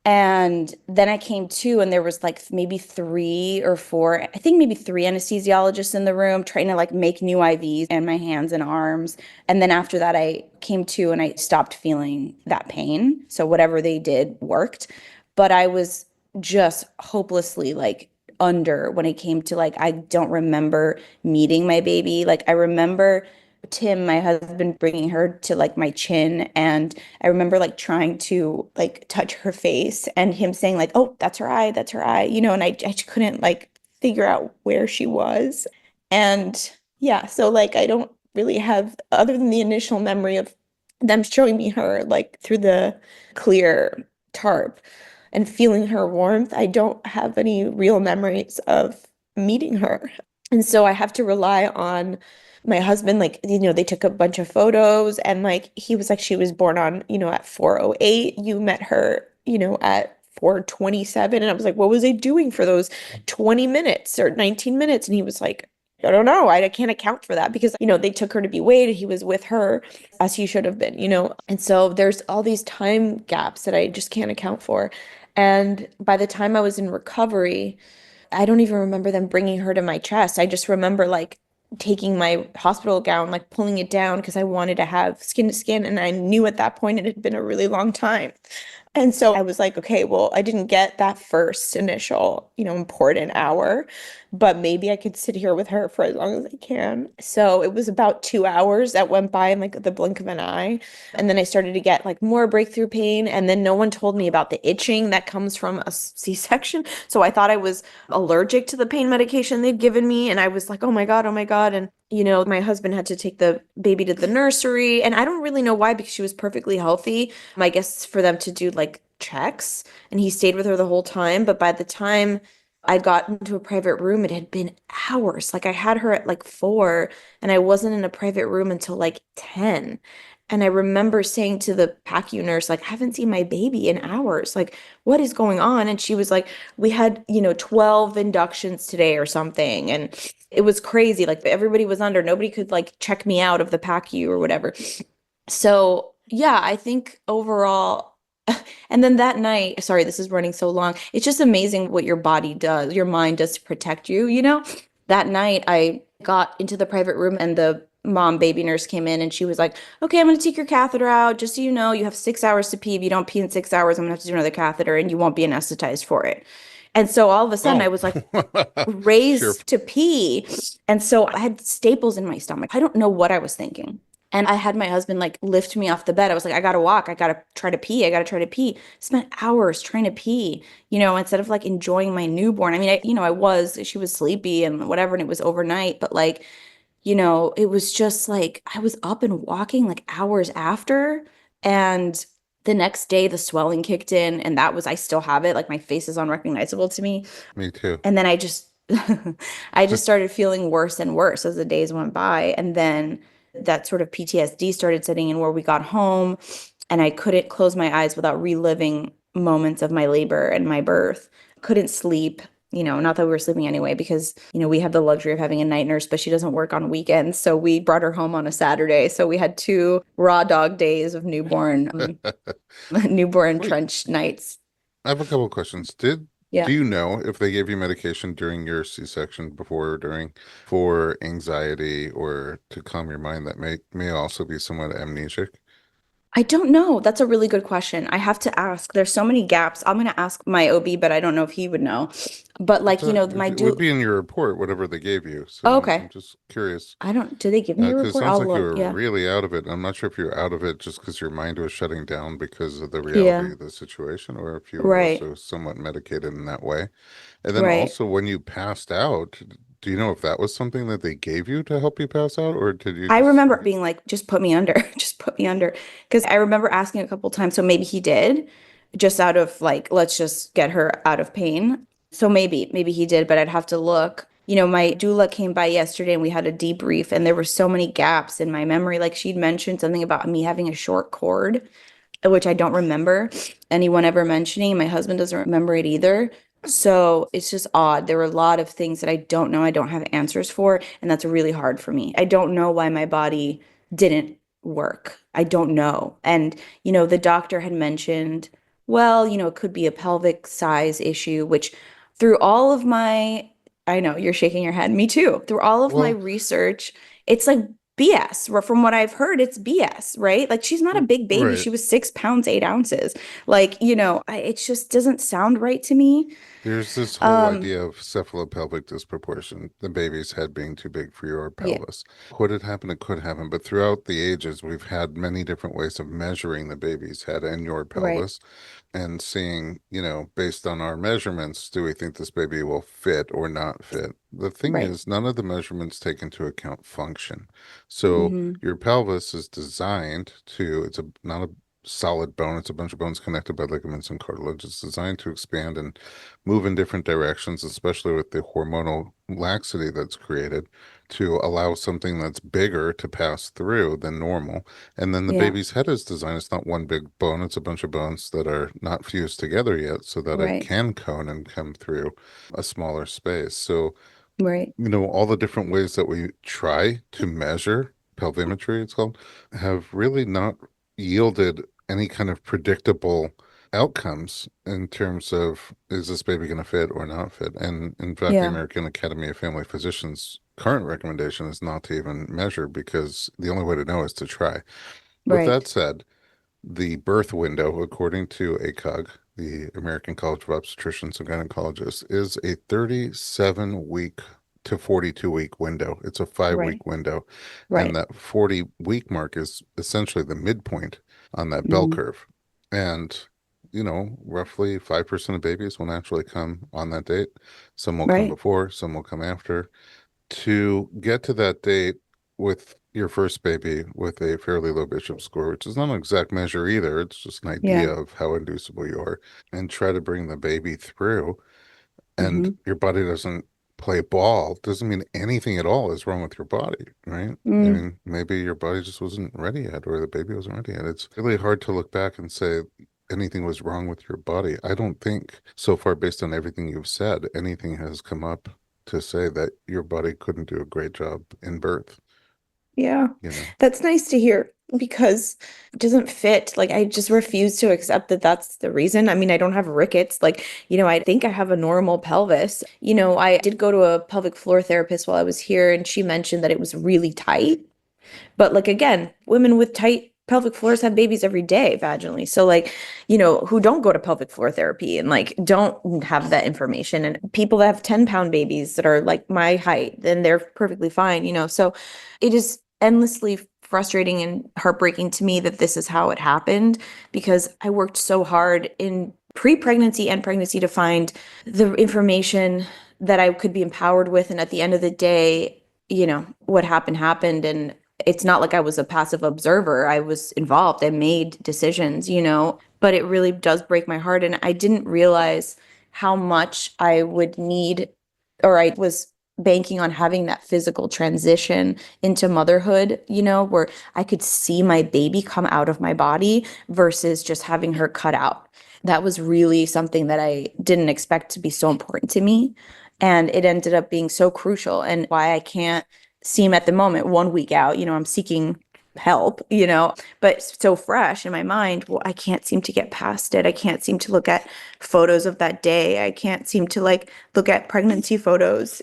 Speaker 4: And then I came to, and there was like maybe three or four, I think maybe three anesthesiologists in the room trying to like make new IVs in my hands and arms. And then after that, I came to and I stopped feeling that pain. So whatever they did worked. But I was just hopelessly like under when it came to like, I don't remember meeting my baby. Like, I remember Tim, my husband, bringing her to like my chin, and I remember like trying to like touch her face and him saying like, "Oh, that's her eye, that's her eye," and I just couldn't like figure out where she was. And yeah, so like I don't really have, other than the initial memory of them showing me her like through the clear tarp and feeling her warmth, I don't have any real memories of meeting her. And so I have to rely on my husband. Like, they took a bunch of photos, and like he was like, she was born on, at 4:08. You met her, at 4:27. And I was like, what was I doing for those 20 minutes or 19 minutes? And he was like, I don't know. I can't account for that because, they took her to be weighed. He was with her as he should have been, And so there's all these time gaps that I just can't account for. And by the time I was in recovery, I don't even remember them bringing her to my chest. I just remember like taking my hospital gown, like pulling it down because I wanted to have skin to skin. And I knew at that point it had been a really long time. And so I was like, okay, well, I didn't get that first initial, important hour, but maybe I could sit here with her for as long as I can. So it was about 2 hours that went by in like the blink of an eye. And then I started to get like more breakthrough pain. And then no one told me about the itching that comes from a C-section. So I thought I was allergic to the pain medication they'd given me. And I was like, oh my God, oh my God. And my husband had to take the baby to the nursery, and I don't really know why because she was perfectly healthy. I guess for them to do like checks, and he stayed with her the whole time. But by the time I got into a private room, it had been hours. Like I had her at like 4, and I wasn't in a private room until like 10. And I remember saying to the PACU nurse, like, I haven't seen my baby in hours. Like, what is going on? And she was like, we had, 12 inductions today or something. And it was crazy. Like everybody was under, nobody could like check me out of the PACU or whatever. So yeah, I think overall, and then that night, sorry, this is running so long. It's just amazing what your body does, your mind does to protect you. That night I got into the private room, and the mom baby nurse came in, and she was like, okay, I'm going to take your catheter out. Just so you know, you have 6 hours to pee. If you don't pee in 6 hours, I'm going to have to do another catheter, and you won't be anesthetized for it. And so all of a sudden I
Speaker 1: Oh,
Speaker 4: was like
Speaker 1: sure.
Speaker 4: raised to pee. And so I had staples in my stomach. I don't know what I was thinking. And I had my husband like lift me off the bed. I was like, I gotta walk. I gotta try to pee. I gotta try to pee. Spent hours trying to pee, instead of like enjoying my newborn. I mean, she was sleepy and whatever, and it was overnight, but like, it was just like I was up and walking like hours after. And the next day, the swelling kicked in, and I still have it. Like my face is unrecognizable to me.
Speaker 1: Me too.
Speaker 4: And then I just I just started feeling worse and worse as the days went by. And then that sort of PTSD started setting in where we got home, and I couldn't close my eyes without reliving moments of my labor and my birth. Couldn't sleep, not that we were sleeping anyway, because, we have the luxury of having a night nurse, but she doesn't work on weekends. So we brought her home on a Saturday. So we had 2 raw dog days of newborn
Speaker 1: Wait,
Speaker 4: trench nights.
Speaker 1: I have a couple of questions. Do
Speaker 4: Yeah.
Speaker 1: you know if they gave you medication during your C-section, before or during, for anxiety or to calm your mind that may also be somewhat amnesic?
Speaker 4: I don't know. That's a really good question. I have to ask. There's so many gaps. I'm going to ask my OB, but I don't know if he would know. But like, my
Speaker 1: It would
Speaker 4: do.
Speaker 1: be in your report, whatever they gave you. So
Speaker 4: Oh,
Speaker 1: I'm
Speaker 4: okay.
Speaker 1: just curious.
Speaker 4: Do they give me a
Speaker 1: Because it
Speaker 4: report?
Speaker 1: sounds
Speaker 4: I'll
Speaker 1: like you
Speaker 4: look.
Speaker 1: were
Speaker 4: Yeah.
Speaker 1: really out of it. I'm not sure if you're out of it just because your mind was shutting down because of the reality
Speaker 4: Yeah.
Speaker 1: of the situation, or if you were
Speaker 4: Right.
Speaker 1: also somewhat medicated in that way. And then
Speaker 4: Right.
Speaker 1: also, when you passed out, do you know if that was something that they gave you to help you pass out, or did you
Speaker 4: I
Speaker 1: just?
Speaker 4: remember being like, just put me under, just put me under. Because I remember asking a couple times. So maybe he did, just out of like, let's just get her out of pain. So maybe he did, but I'd have to look. My doula came by yesterday, and we had a debrief, and there were so many gaps in my memory. Like she'd mentioned something about me having a short cord, which I don't remember anyone ever mentioning. My husband doesn't remember it either. So it's just odd. There were a lot of things that I don't know, I don't have answers for, and that's really hard for me. I don't know why my body didn't work. I don't know. And, the doctor had mentioned well, it could be a pelvic size issue, which through all of my, I know you're shaking your head, me too. Through all of my
Speaker 1: Well,
Speaker 4: research, it's like BS. From what I've heard, it's BS, right? Like she's not a big baby.
Speaker 1: right.
Speaker 4: She was 6 pounds, 8 ounces. Like, it just doesn't sound right to me.
Speaker 1: There's this whole
Speaker 4: Um,
Speaker 1: idea of cephalopelvic disproportion, the baby's head being too big for your
Speaker 4: yeah,
Speaker 1: pelvis. Could it happen? It could happen. But throughout the ages, we've had many different ways of measuring the baby's head and your
Speaker 4: right,
Speaker 1: pelvis and seeing, based on our measurements, do we think this baby will fit or not fit? The thing
Speaker 4: right.
Speaker 1: is, none of the measurements take into account function. So
Speaker 4: Mm-hmm.
Speaker 1: your pelvis is designed to, it's not a solid bone, it's a bunch of bones connected by ligaments and cartilage. It's designed to expand and move in different directions, especially with the hormonal laxity that's created to allow something that's bigger to pass through than normal. And then the
Speaker 4: Yeah,
Speaker 1: baby's head is designed, it's not one big bone, it's a bunch of bones that are not fused together yet so that it
Speaker 4: right,
Speaker 1: can cone and come through a smaller space. So,
Speaker 4: right.
Speaker 1: all the different ways that we try to measure pelvimetry, it's called, have really not yielded any kind of predictable outcomes in terms of is this baby going to fit or not fit. And in fact, the
Speaker 4: Yeah,
Speaker 1: American Academy of Family Physicians' current recommendation is not to even measure because the only way to know is to try. With that
Speaker 4: right.
Speaker 1: said, the birth window, according to ACOG, the American College of Obstetricians and Gynecologists, is a 37-week to 42-week window. It's a 5 week
Speaker 4: Right,
Speaker 1: window. And
Speaker 4: right.
Speaker 1: that 40-week mark is essentially the midpoint on that bell
Speaker 4: Hmm.
Speaker 1: curve. And, roughly 5% of babies will naturally come on that date. Some will come
Speaker 4: Right.
Speaker 1: before, some will come after to get to that date with your first baby with a fairly low Bishop score, which is not an exact measure either. It's just an idea
Speaker 4: Yeah.
Speaker 1: of how inducible you are, and try to bring the baby through. And
Speaker 4: Hmm.
Speaker 1: your body doesn't play ball, doesn't mean anything at all is wrong with your body, right? I
Speaker 4: Mm.
Speaker 1: mean, maybe your body just wasn't ready yet, or the baby wasn't ready yet. It's really hard to look back and say anything was wrong with your body. I don't think so far, based on everything you've said, anything has come up to say that your body couldn't do a great job in birth,
Speaker 4: Yeah,
Speaker 1: you know.
Speaker 4: that's nice to hear because it doesn't fit. Like, I just refuse to accept that that's the reason. I mean, I don't have rickets. Like, I think I have a normal pelvis. I did go to a pelvic floor therapist while I was here, and she mentioned that it was really tight. But like again, women with tight pelvic floors have babies every day vaginally. So like, who don't go to pelvic floor therapy and like don't have that information. And people that have 10-pound babies that are like my height, then they're perfectly fine. So it is endlessly frustrating and heartbreaking to me that this is how it happened because I worked so hard in pre-pregnancy and pregnancy to find the information that I could be empowered with. And at the end of the day, what happened happened. And it's not like I was a passive observer. I was involved. I made decisions, but it really does break my heart. And I didn't realize how much I would need, or I was banking on having that physical transition into motherhood, where I could see my baby come out of my body versus just having her cut out. That was really something that I didn't expect to be so important to me. And it ended up being so crucial and why I can't seem at the moment 1 week out, I'm seeking help, but so fresh in my mind, well, I can't seem to get past it. I can't seem to look at photos of that day. I can't seem to like look at pregnancy photos.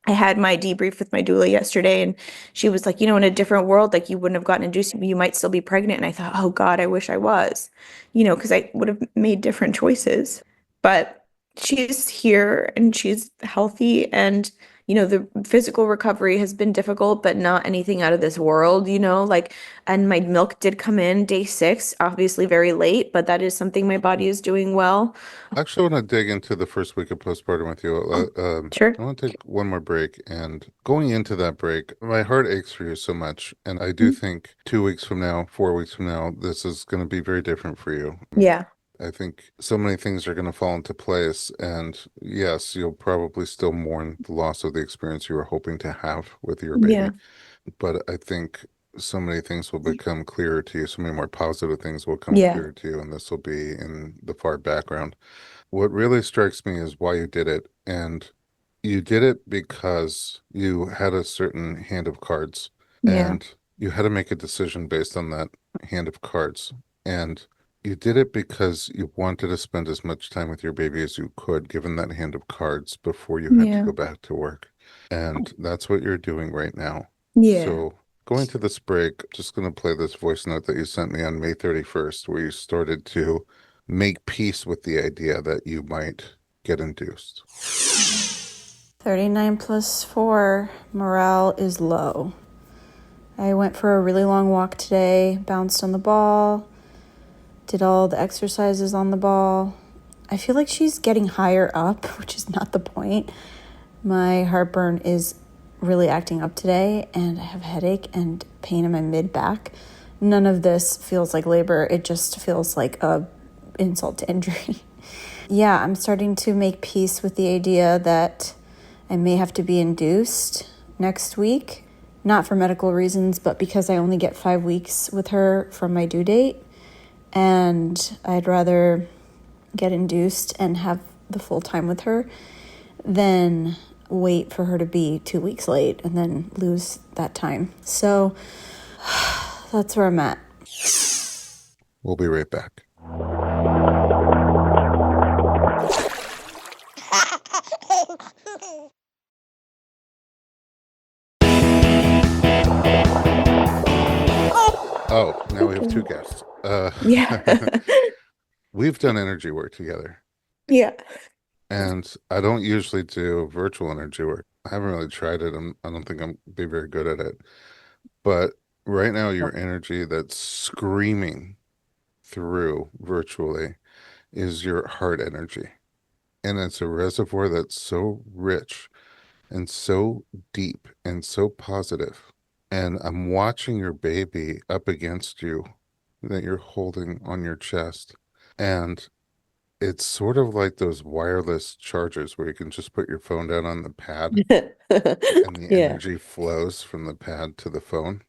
Speaker 4: I had my debrief with my doula yesterday and she was like, in a different world, like you wouldn't have gotten induced, you might still be pregnant. And I thought, oh God, I wish I was, because I would have made different choices. But she's here and she's healthy and the physical recovery has been difficult, but not anything out of this world, like, and my milk did come in day 6, obviously very late, but that is something my body is doing well.
Speaker 1: Actually, I want to dig into the first week of postpartum with you.
Speaker 4: Oh, sure.
Speaker 1: I want to take one more break. And going into that break, my heart aches for you so much. And I do
Speaker 4: Mhm.
Speaker 1: think 2 weeks from now, 4 weeks from now, this is going to be very different for you.
Speaker 4: Yeah.
Speaker 1: I think so many things are going to fall into place. And yes, you'll probably still mourn the loss of the experience you were hoping to have with your
Speaker 4: Yeah.
Speaker 1: baby. But I think so many things will become clearer to you. So many more positive things will come
Speaker 4: Yeah.
Speaker 1: clearer to you. And this will be in the far background. What really strikes me is why you did it. And you did it because you had a certain hand of cards
Speaker 4: Yeah.
Speaker 1: and you had to make a decision based on that hand of cards. And you did it because you wanted to spend as much time with your baby as you could, given that hand of cards before you had to
Speaker 4: Yeah.
Speaker 1: go back to work. And that's what you're doing right now.
Speaker 4: Yeah.
Speaker 1: So, going to this break, just going to play this voice note that you sent me on May 31st, where you started to make peace with the idea that you might get induced.
Speaker 2: 39 plus 4, morale is low. I went for a really long walk today, bounced on the ball, did all the exercises on the ball. I feel like she's getting higher up, which is not the point. My heartburn is really acting up today, and I have a headache and pain in my mid-back. None of this feels like labor. It just feels like a insult to injury. Yeah, I'm starting to make peace with the idea that I may have to be induced next week. Not for medical reasons, but because I only get 5 weeks with her from my due date. And I'd rather get induced and have the full time with her than wait for her to be 2 weeks late and then lose that time. So that's where I'm at.
Speaker 1: We'll be right back. Oh, now we have two guests.
Speaker 4: Yeah.
Speaker 1: We've done energy work together,
Speaker 4: Yeah.
Speaker 1: and I don't usually do virtual energy work. I haven't really tried it. I don't think I'm be very good at it. But right now, your energy that's screaming through virtually is your heart energy. And it's a reservoir that's so rich and so deep and so positive. And I'm watching your baby up against you that you're holding on your chest. And it's sort of like those wireless chargers where you can just put your phone down on the pad and the
Speaker 4: Yeah.
Speaker 1: energy flows from the pad to the phone.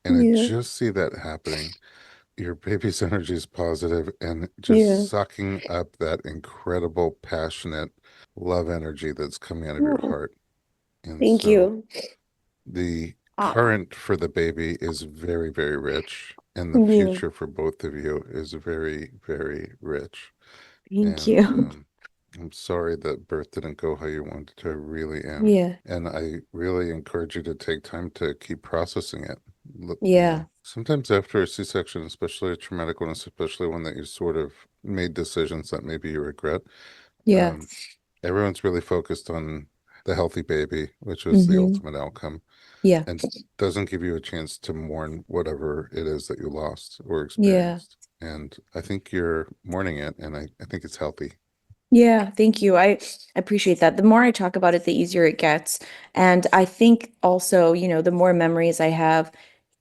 Speaker 1: And I
Speaker 4: Yeah.
Speaker 1: just see that happening. Your baby's energy is positive and just
Speaker 4: Yeah.
Speaker 1: sucking up that incredible, passionate love energy that's coming out of your
Speaker 4: Oh,
Speaker 1: heart. And
Speaker 4: thank
Speaker 1: so
Speaker 4: you.
Speaker 1: the
Speaker 4: Ah,
Speaker 1: current for the baby is very, very rich, and the
Speaker 4: yeah.
Speaker 1: future for both of you is very, very rich.
Speaker 4: Thank
Speaker 1: And
Speaker 4: you.
Speaker 1: I'm sorry that birth didn't go how you wanted to. I really am.
Speaker 4: Yeah.
Speaker 1: And I really encourage you to take time to keep processing it. Look,
Speaker 4: Yeah.
Speaker 1: sometimes after a C-section, especially a traumatic one, especially one that you sort of made decisions that maybe you regret,
Speaker 4: Yeah.
Speaker 1: um, everyone's really focused on the healthy baby, which was the
Speaker 4: Mm-hmm.
Speaker 1: ultimate outcome,
Speaker 4: Yeah.
Speaker 1: and doesn't give you a chance to mourn whatever it is that you lost or
Speaker 4: Yeah.
Speaker 1: experienced. And I think you're mourning it, and I think it's healthy.
Speaker 4: Yeah, thank you. I appreciate that. The more I talk about it, the easier it gets. And I think also, the more memories I have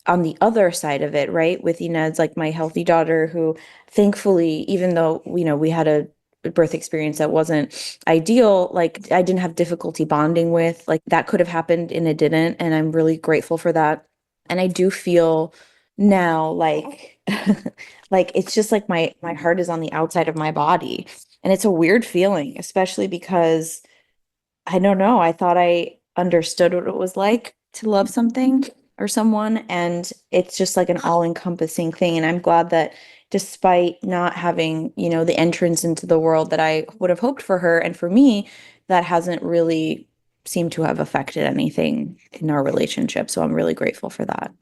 Speaker 4: on the other side of it, right? With Inez, like my healthy daughter, who thankfully, even though, we had a birth experience that wasn't ideal, like I didn't have difficulty bonding with, like that could have happened and it didn't. And I'm really grateful for that. And I do feel now like like it's just like my heart is on the outside of my body. And it's a weird feeling, especially because I don't know. I thought I understood what it was like to love something or someone, and it's just like an all-encompassing thing. And I'm glad that despite not having, the entrance into the world that I would have hoped for her and for me, that hasn't really seemed to have affected anything in our relationship. So I'm really grateful for that.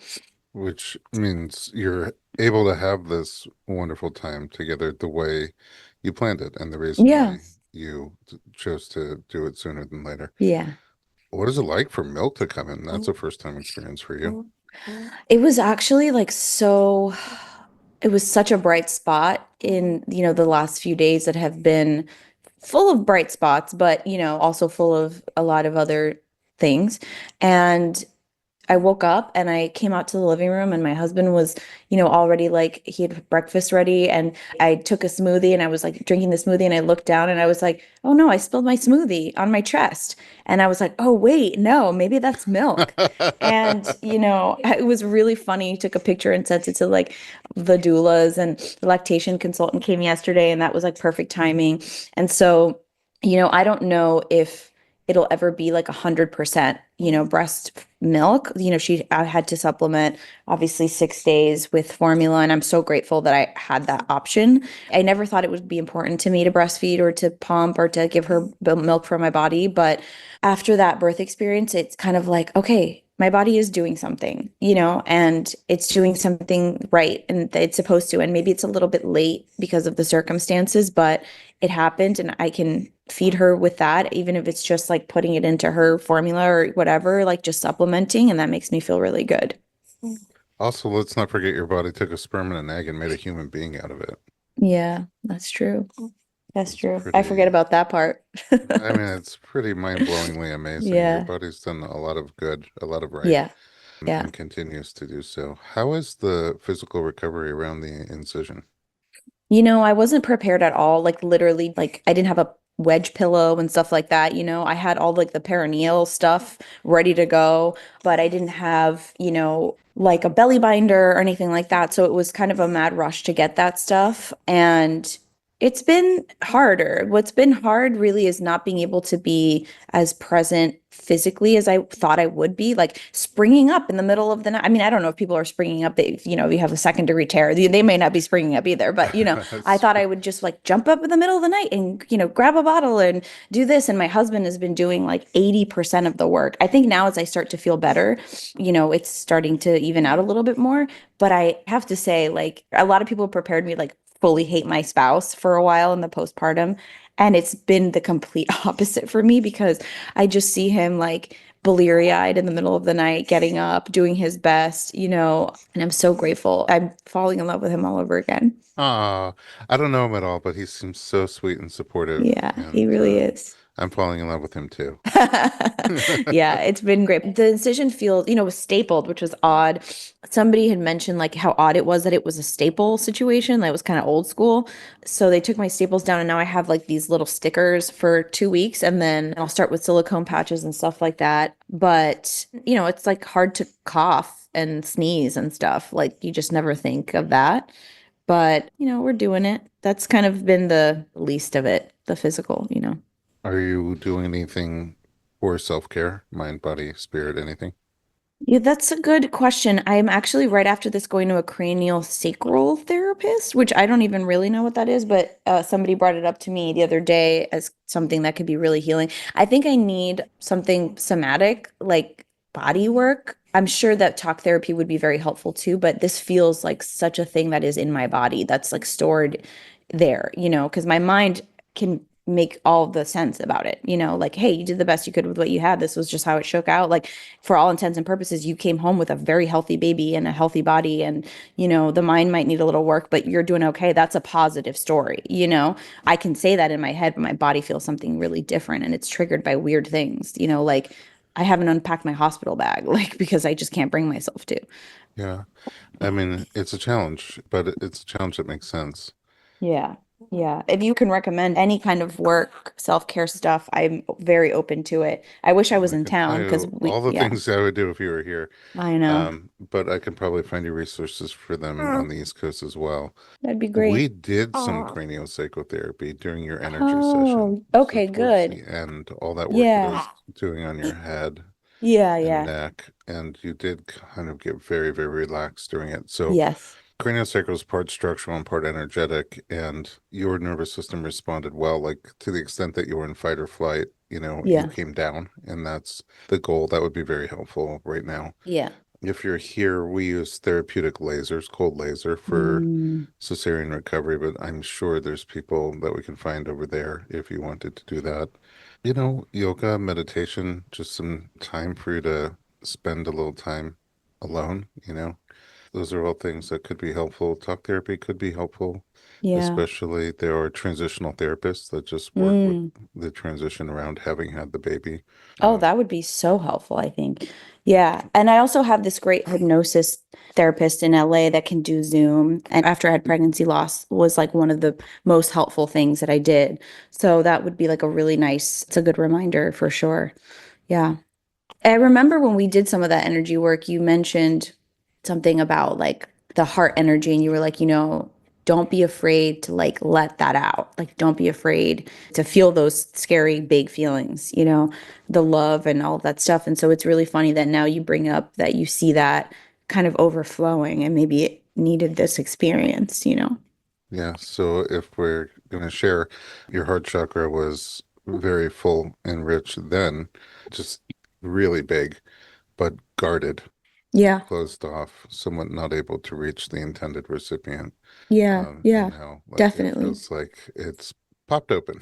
Speaker 1: Which means you're able to have this wonderful time together the way you planned it, and the reason
Speaker 4: Yeah.
Speaker 1: why you chose to do it sooner than later.
Speaker 4: Yeah.
Speaker 1: What is it like for milk to come in? That's a first time experience for you.
Speaker 4: It was actually like it was such a bright spot in, the last few days that have been full of bright spots, but, also full of a lot of other things. And I woke up and I came out to the living room and my husband was, already like he had breakfast ready and I took a smoothie and I was like drinking the smoothie and I looked down and I was like, "Oh no, I spilled my smoothie on my chest." And I was like, "Oh wait, no, maybe that's milk." And, it was really funny. He took a picture and sent it to like the doulas, and the lactation consultant came yesterday and that was like perfect timing. And so, I don't know if it'll ever be like 100%, breast milk. I had to supplement obviously 6 days with formula, and I'm so grateful that I had that option. I never thought it would be important to me to breastfeed or to pump or to give her milk for my body, but after that birth experience, it's kind of like, okay, my body is doing something, and it's doing something right and it's supposed to. And maybe it's a little bit late because of the circumstances, but it happened and I can feed her with that, even if it's just like putting it into her formula or whatever, like just supplementing. And that makes me feel really good.
Speaker 1: Also, let's not forget your body took a sperm and an egg and made a human being out of it.
Speaker 4: Yeah, that's true. That's
Speaker 1: It's
Speaker 4: true. I forget
Speaker 1: pretty,
Speaker 4: about that part.
Speaker 1: I mean, it's pretty mind-blowingly amazing. Your
Speaker 4: Yeah.
Speaker 1: body's done a lot of good, a lot of right,
Speaker 4: Yeah. Yeah.
Speaker 1: and continues to do so. How is the physical recovery around the incision?
Speaker 4: I wasn't prepared at all. Like literally, like I didn't have a wedge pillow and stuff like that. I had all like the perineal stuff ready to go, but I didn't have, like a belly binder or anything like that. So it was kind of a mad rush to get that stuff. And it's been harder. What's been hard really is not being able to be as present physically as I thought I would be, like springing up in the middle of the night. I mean, I don't know if people are springing up, you have a second-degree tear. They may not be springing up either, but I
Speaker 1: That's
Speaker 4: thought I would just like jump up in the middle of the night and, grab a bottle and do this. And my husband has been doing like 80% of the work. I think now as I start to feel better, it's starting to even out a little bit more. But I have to say, like, a lot of people prepared me like fully hate my spouse for a while in the postpartum. And it's been the complete opposite for me because I just see him like bleary eyed in the middle of the night, getting up, doing his best, and I'm so grateful. I'm falling in love with him all over again.
Speaker 1: I don't know him at all, but he seems so sweet and supportive,
Speaker 4: Yeah, he
Speaker 1: and
Speaker 4: really is.
Speaker 1: I'm falling in love with him too.
Speaker 4: Yeah, it's been great. The incision feels, was stapled, which was odd. Somebody had mentioned like how odd it was that it was a staple situation. That was kind of old school. So they took my staples down and now I have like these little stickers for 2 weeks and then I'll start with silicone patches and stuff like that. But, it's like hard to cough and sneeze and stuff. Like you just never think of that. But, we're doing it. That's kind of been the least of it, the physical.
Speaker 1: Are you doing anything for self-care, mind, body, spirit, anything?
Speaker 4: Yeah, that's a good question. I'm actually right after this going to a cranial sacral therapist, which I don't even really know what that is, but somebody brought it up to me the other day as something that could be really healing. I think I need something somatic, like body work. I'm sure that talk therapy would be very helpful too, but this feels like such a thing that is in my body that's like stored there, because my mind can make all the sense about it, like, hey, you did the best you could with what you had. This was just how it shook out. Like, for all intents and purposes, you came home with a very healthy baby and a healthy body. And, the mind might need a little work, but you're doing okay. That's a positive story. I can say that in my head, but my body feels something really different and it's triggered by weird things, like I haven't unpacked my hospital bag, like, because I just can't bring myself to.
Speaker 1: Yeah. I mean, it's a challenge, but it's a challenge that makes sense.
Speaker 4: Yeah. Yeah. If you can recommend any kind of work, self-care stuff, I'm very open to it. I wish I was
Speaker 1: I
Speaker 4: in
Speaker 1: can tell
Speaker 4: town because
Speaker 1: you all the
Speaker 4: yeah,
Speaker 1: things I would do if you were here.
Speaker 4: I know.
Speaker 1: But I can probably find you resources for them on the East Coast as well.
Speaker 4: That'd be
Speaker 1: We
Speaker 4: great.
Speaker 1: did some craniosacral during your energy session.
Speaker 4: Oh,
Speaker 1: So
Speaker 4: okay,
Speaker 1: towards
Speaker 4: good.
Speaker 1: the end, all that work that I was
Speaker 4: Yeah.
Speaker 1: doing on your head
Speaker 4: Yeah,
Speaker 1: and
Speaker 4: yeah.
Speaker 1: neck, and you did kind of get very, very relaxed during it. So
Speaker 4: Yes.
Speaker 1: craniosacral is part structural and part energetic, and your nervous system responded well, like to the extent that you were in fight or flight, you
Speaker 4: Yeah.
Speaker 1: came down, and that's the goal. That would be very helpful right now.
Speaker 4: Yeah.
Speaker 1: If you're here, we use therapeutic lasers, cold laser for
Speaker 4: Mm,
Speaker 1: cesarean recovery, but I'm sure there's people that we can find over there if you wanted to do that. Yoga, meditation, just some time for you to spend a little time alone. Those are all things that could be helpful. Talk therapy could be helpful,
Speaker 4: yeah.
Speaker 1: especially there are transitional therapists that just work with
Speaker 4: Mm.
Speaker 1: the transition around having had the baby.
Speaker 4: Oh,
Speaker 1: Um,
Speaker 4: that would be so helpful, I think. Yeah. And I also have this great hypnosis therapist in LA that can do Zoom. And after I had pregnancy loss was like one of the most helpful things that I did. So that would be like a really nice, it's a good reminder for sure. Yeah. I remember when we did some of that energy work, you mentioned something about like the heart energy, and you were like, don't be afraid to like let that out. Like, don't be afraid to feel those scary, big feelings, the love and all that stuff. And so it's really funny that now you bring up that you see that kind of overflowing and maybe it needed this experience.
Speaker 1: Yeah. So if we're going to share, your heart chakra was very full and rich then, just really big, but guarded,
Speaker 4: Yeah.
Speaker 1: closed off, somewhat not able to reach the intended recipient.
Speaker 4: Yeah. Yeah.
Speaker 1: And now, like, it
Speaker 4: Definitely.
Speaker 1: feels like it's popped open.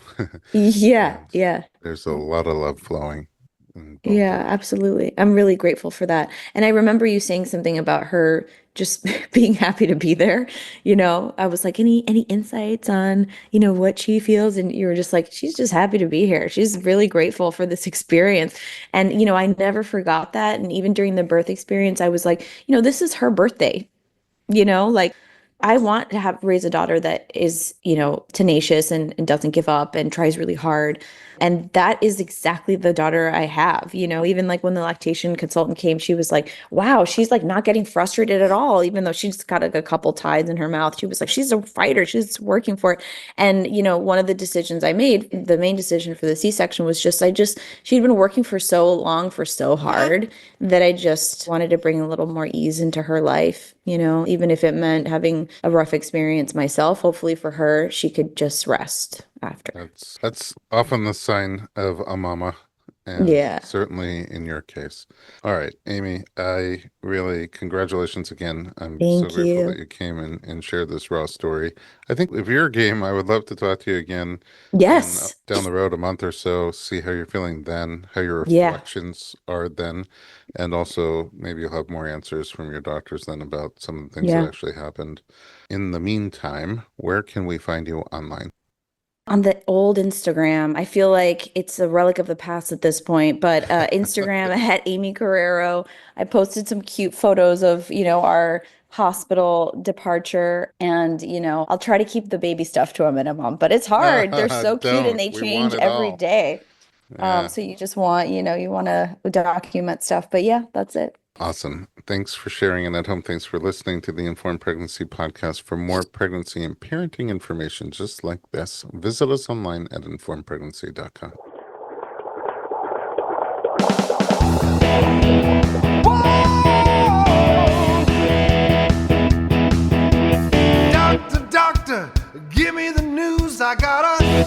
Speaker 4: Yeah.
Speaker 1: And
Speaker 4: Yeah.
Speaker 1: there's a lot of love flowing in both
Speaker 4: Yeah,
Speaker 1: directions.
Speaker 4: absolutely. I'm really grateful for that. And I remember you saying something about her just being happy to be there. I was like, any insights on, what she feels? And you were just like, she's just happy to be here. She's really grateful for this experience. And, I never forgot that. And even during the birth experience, I was like, this is her birthday. Like I want to have raise a daughter that is, tenacious and doesn't give up and tries really hard. And that is exactly the daughter I have. Even like when the lactation consultant came, she was like, wow, she's like not getting frustrated at all, even though she's got like a couple tides in her mouth. She was like, she's a fighter, she's working for it. And, one of the decisions I made, the main decision for the C-section was she'd been working for so long, for so hard that I just wanted to bring a little more ease into her life, even if it meant having a rough experience myself. Hopefully for her, she could just rest after.
Speaker 1: That's often the sign of a mama, and
Speaker 4: Yeah.
Speaker 1: certainly in your case. All right, Aimee, I really congratulations again. I'm so
Speaker 4: Thank
Speaker 1: grateful that
Speaker 4: you.
Speaker 1: you came and shared this raw story. I think if you're game, I would love to talk to you again in
Speaker 4: Yes.
Speaker 1: down the road a month or so, see how you're feeling then, how your
Speaker 4: Yeah.
Speaker 1: reflections are then, and also maybe you'll have more answers from your doctors then about some of the things that
Speaker 4: Yeah.
Speaker 1: actually happened. In the meantime, where can we find you online?
Speaker 4: On the old Instagram, I feel like it's a relic of the past at this point, but Instagram at Aimee Carrero. I posted some cute photos of, our hospital departure and, I'll try to keep the baby stuff to a minimum, but it's hard. They're so cute and
Speaker 1: Don't.
Speaker 4: they
Speaker 1: We want
Speaker 4: change
Speaker 1: it
Speaker 4: every
Speaker 1: all.
Speaker 4: day.
Speaker 1: Yeah.
Speaker 4: So you just want, you want to document stuff, but yeah, that's it.
Speaker 1: Awesome. Thanks for sharing. And at home, thanks for listening to the Informed Pregnancy Podcast. For more pregnancy and parenting information just like this, visit us online at informedpregnancy.com.
Speaker 5: Doctor, doctor, give me the news. I got a